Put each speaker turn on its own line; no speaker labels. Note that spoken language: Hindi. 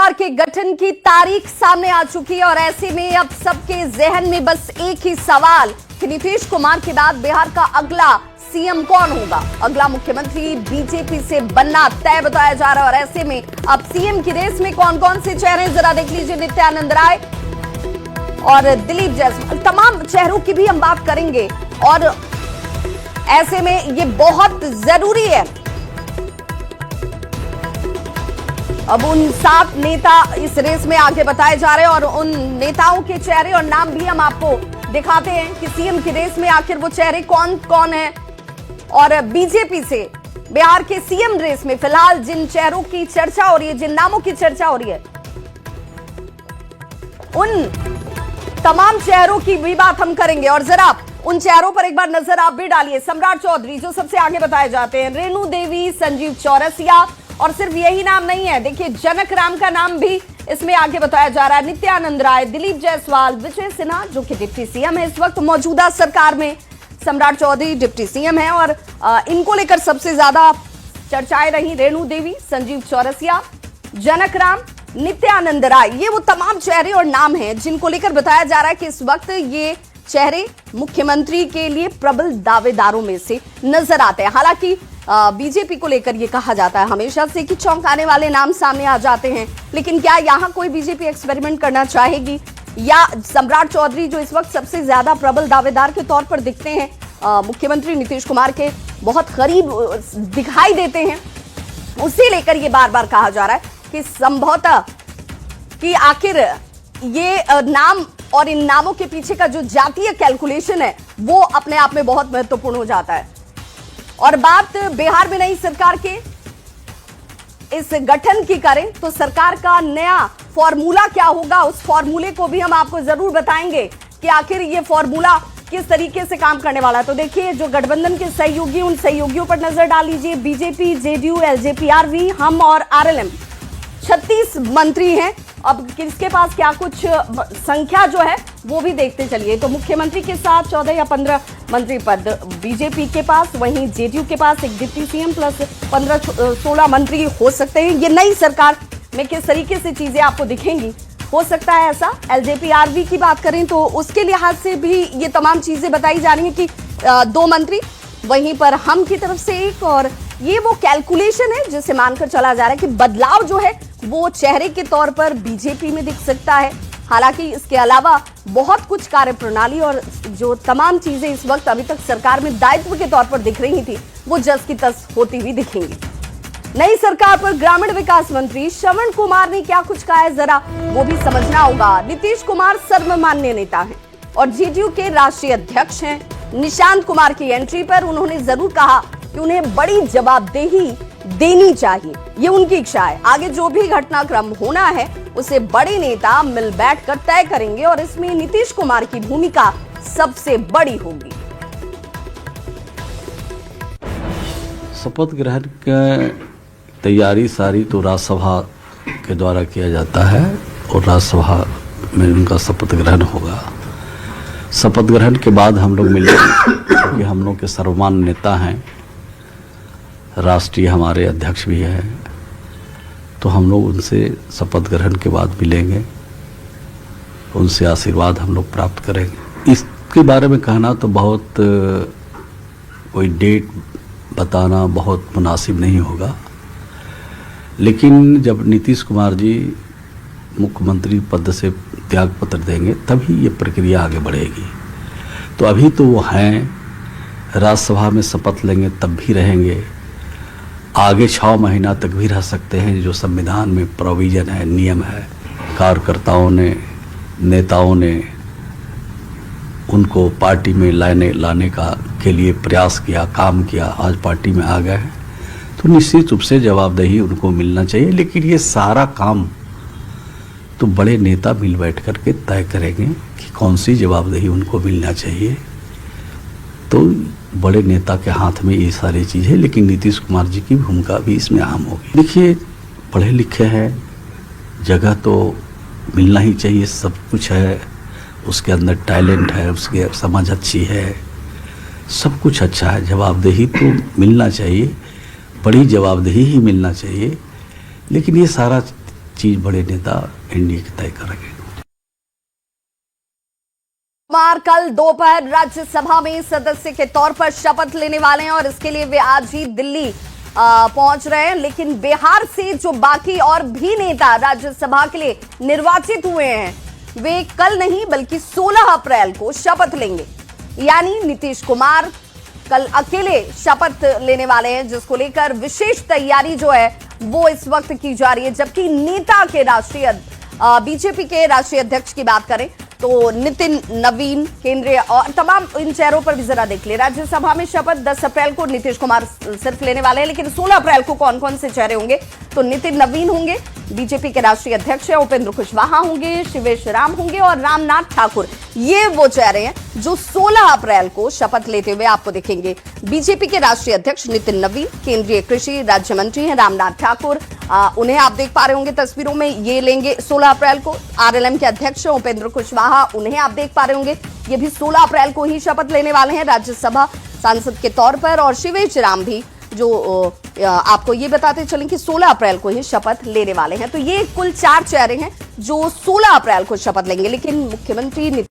सरकार के गठन की तारीख सामने आ चुकी है और ऐसे में अब सबके जहन में बस एक ही सवाल कि नीतीश कुमार के बाद बिहार का अगला सीएम कौन होगा। अगला मुख्यमंत्री बीजेपी से बनना तय बताया जा रहा है और ऐसे में अब सीएम की रेस में कौन कौन से चेहरे जरा देख लीजिए। नित्यानंद राय और दिलीप जायसवाल, तमाम चेहरों की भी हम बात करेंगे और ऐसे में ये बहुत जरूरी है। अब उन 7 नेता इस रेस में आगे बताए जा रहे हैं और उन नेताओं के चेहरे और नाम भी हम आपको दिखाते हैं कि सीएम की रेस में आखिर वो चेहरे कौन कौन है। और बीजेपी से बिहार के सीएम रेस में फिलहाल जिन चेहरों की चर्चा हो रही है, जिन नामों की चर्चा हो रही है, उन तमाम चेहरों की भी बात हम करेंगे। और जरा उन चेहरों पर एक बार नजर आप भी डालिए। सम्राट चौधरी जो सबसे आगे बताए जाते हैं, रेणु देवी, संजीव चौरसिया, और सिर्फ यही नाम नहीं है, देखिए जनक राम का नाम भी इसमें आगे बताया जा रहा है, नित्यानंद राय, दिलीप जायसवाल, विजय सिन्हा जो कि डिप्टी सीएम है इस वक्त मौजूदा सरकार में, सम्राट चौधरी डिप्टी सीएम है और इनको लेकर सबसे ज्यादा चर्चाएं रही। रेणु देवी, संजीव चौरसिया, जनक राम, नित्यानंद राय, ये वो तमाम चेहरे और नाम हैं जिनको लेकर बताया जा रहा है कि इस वक्त ये चेहरे मुख्यमंत्री के लिए प्रबल दावेदारों में से नजर आते हैं। हालांकि बीजेपी को लेकर यह कहा जाता है हमेशा से कि चौंकाने वाले नाम सामने आ जाते हैं, लेकिन क्या यहां कोई बीजेपी एक्सपेरिमेंट करना चाहेगी या सम्राट चौधरी जो इस वक्त सबसे ज्यादा प्रबल दावेदार के तौर पर दिखते हैं, मुख्यमंत्री नीतीश कुमार के बहुत करीब दिखाई देते हैं, उसे लेकर यह बार बार कहा जा रहा है कि संभवतः कि आखिर ये नाम और इन नामों के पीछे का जो जातीय कैलकुलेशन है वो अपने आप में बहुत महत्वपूर्ण हो जाता है। और बात बिहार में नई सरकार के इस गठन की करें तो सरकार का नया फॉर्मूला क्या होगा, उस फॉर्मूले को भी हम आपको जरूर बताएंगे कि आखिर ये फॉर्मूला किस तरीके से काम करने वाला है। तो देखिए जो गठबंधन के सहयोगी, उन सहयोगियों पर नजर डाल लीजिए। बीजेपी, जेडीयू, एलजेपी, आरवी, हम और आरएलएम 36 मंत्री हैं। अब किसके पास क्या कुछ संख्या जो है वो भी देखते चलिए। तो मुख्यमंत्री के साथ 14 या 15 मंत्री पद बीजेपी के पास, वहीं जेडीयू के पास एक डिप्टी सीएम प्लस 15-16 मंत्री हो सकते हैं। ये नई सरकार में किस तरीके से चीजें आपको दिखेंगी, हो सकता है ऐसा। एलजेपी आरवी की बात करें तो उसके लिहाज से भी ये तमाम चीजें बताई जा रही हैं कि 2 मंत्री, वहीं पर हम की तरफ से एक, और ये वो कैलकुलेशन है जिसे मानकर चला जा रहा है कि बदलाव जो है वो चेहरे के तौर पर बीजेपी में दिख सकता है। हालांकि इसके अलावा बहुत कुछ कार्यप्रणाली और जो तमाम चीजें इस वक्त अभी तक सरकार में दायित्व के तौर पर दिख रही थी वो जस की तस होती हुई दिखेंगी। नई सरकार पर ग्रामीण विकास मंत्री श्रवण कुमार ने क्या कुछ कहा है जरा वो भी समझना होगा। नीतीश कुमार सर्वमान्य नेता हैं और जेडीयू के राष्ट्रीय अध्यक्ष हैं। निशांत कुमार की एंट्री पर उन्होंने जरूर कहा कि उन्हें बड़ी जवाबदेही देनी चाहिए, ये उनकी इच्छा है। आगे जो भी घटनाक्रम होना है उसे बड़े नेता मिल बैठकर तय करेंगे और इसमें नीतीश कुमार की भूमिका सबसे बड़ी होगी।
शपथ ग्रहण की तैयारी सारी तो राज्यसभा के द्वारा किया जाता है और राज्यसभा में उनका शपथ ग्रहण होगा। शपथ ग्रहण के बाद हम लोग मिलेंगे क्योंकि हम लोग के सर्वमान्य नेता हैं, राष्ट्रीय हमारे अध्यक्ष भी हैं, तो हम लोग उनसे शपथ ग्रहण के बाद मिलेंगे, उनसे आशीर्वाद हम लोग प्राप्त करेंगे। इसके बारे में कहना तो बहुत कोई डेट बताना बहुत मुनासिब नहीं होगा, लेकिन जब नीतीश कुमार जी मुख्यमंत्री पद से त्याग पत्र देंगे तभी ये प्रक्रिया आगे बढ़ेगी। तो अभी तो वो हैं, राज्यसभा में शपथ लेंगे तब भी रहेंगे, आगे 6 महीना तक भी रह सकते हैं, जो संविधान में प्रोविजन है, नियम है। कार्यकर्ताओं ने, नेताओं ने उनको पार्टी में लाने का के लिए प्रयास किया, काम किया, आज पार्टी में आ गए हैं, तो निश्चित रूप से जवाबदेही उनको मिलना चाहिए। लेकिन ये सारा काम तो बड़े नेता मिल बैठ कर के तय करेंगे कि कौन सी जवाबदेही उनको मिलना चाहिए। तो बड़े नेता के हाथ में ये सारी चीज़ है, लेकिन नीतीश कुमार जी की भूमिका भी इसमें अहम होगी। देखिए पढ़े लिखे हैं, जगह तो मिलना ही चाहिए, सब कुछ है, उसके अंदर टैलेंट है, उसकी समझ अच्छी है, सब कुछ अच्छा है, जवाबदेही तो मिलना चाहिए, बड़ी जवाबदेही ही मिलना चाहिए। लेकिन ये सारा चीज बड़े नेता एनडीए के तय करेंगे।
कुमार कल दोपहर राज्यसभा में सदस्य के तौर पर शपथ लेने वाले हैं और इसके लिए वे आज ही दिल्ली पहुंच रहे हैं। लेकिन बिहार से जो बाकी और भी नेता राज्यसभा के लिए निर्वाचित हुए हैं वे कल नहीं बल्कि 16 अप्रैल को शपथ लेंगे। यानी नीतीश कुमार कल अकेले शपथ लेने वाले हैं, जिसको लेकर विशेष तैयारी जो है वो इस वक्त की जा रही है। जबकि नेता के बीजेपी के राष्ट्रीय अध्यक्ष की बात करें तो नितिन नवीन, केंद्रीय और तमाम इन चेहरों पर भी जरा देख ले। राज्यसभा में शपथ 10 अप्रैल को नीतीश कुमार सिर्फ लेने वाले हैं, लेकिन 16 अप्रैल को कौन कौन से चेहरे होंगे तो नितिन नवीन होंगे, बीजेपी के राष्ट्रीय अध्यक्ष है उपेंद्र कुशवाहा होंगे, शिवेश राम होंगे और रामनाथ ठाकुर। ये वो चेहरे हैं जो 16 अप्रैल को शपथ लेते हुए आपको दिखेंगे। बीजेपी के राष्ट्रीय अध्यक्ष नितिन नवीन, केंद्रीय कृषि राज्य मंत्री हैं रामनाथ ठाकुर, उन्हें आप देख पा रहे होंगे तस्वीरों में, ये लेंगे 16 अप्रैल को। आरएलएम के अध्यक्ष उपेंद्र कुशवाहा, उन्हें आप देख पा रहे होंगे, ये भी 16 अप्रैल को ही शपथ लेने वाले हैं राज्यसभा सांसद के तौर पर। और शिवेश राम भी जो आपको ये बताते चलें कि 16 अप्रैल को ही शपथ लेने वाले हैं। तो ये कुल 4 चेहरे हैं जो 16 अप्रैल को शपथ लेंगे। लेकिन मुख्यमंत्री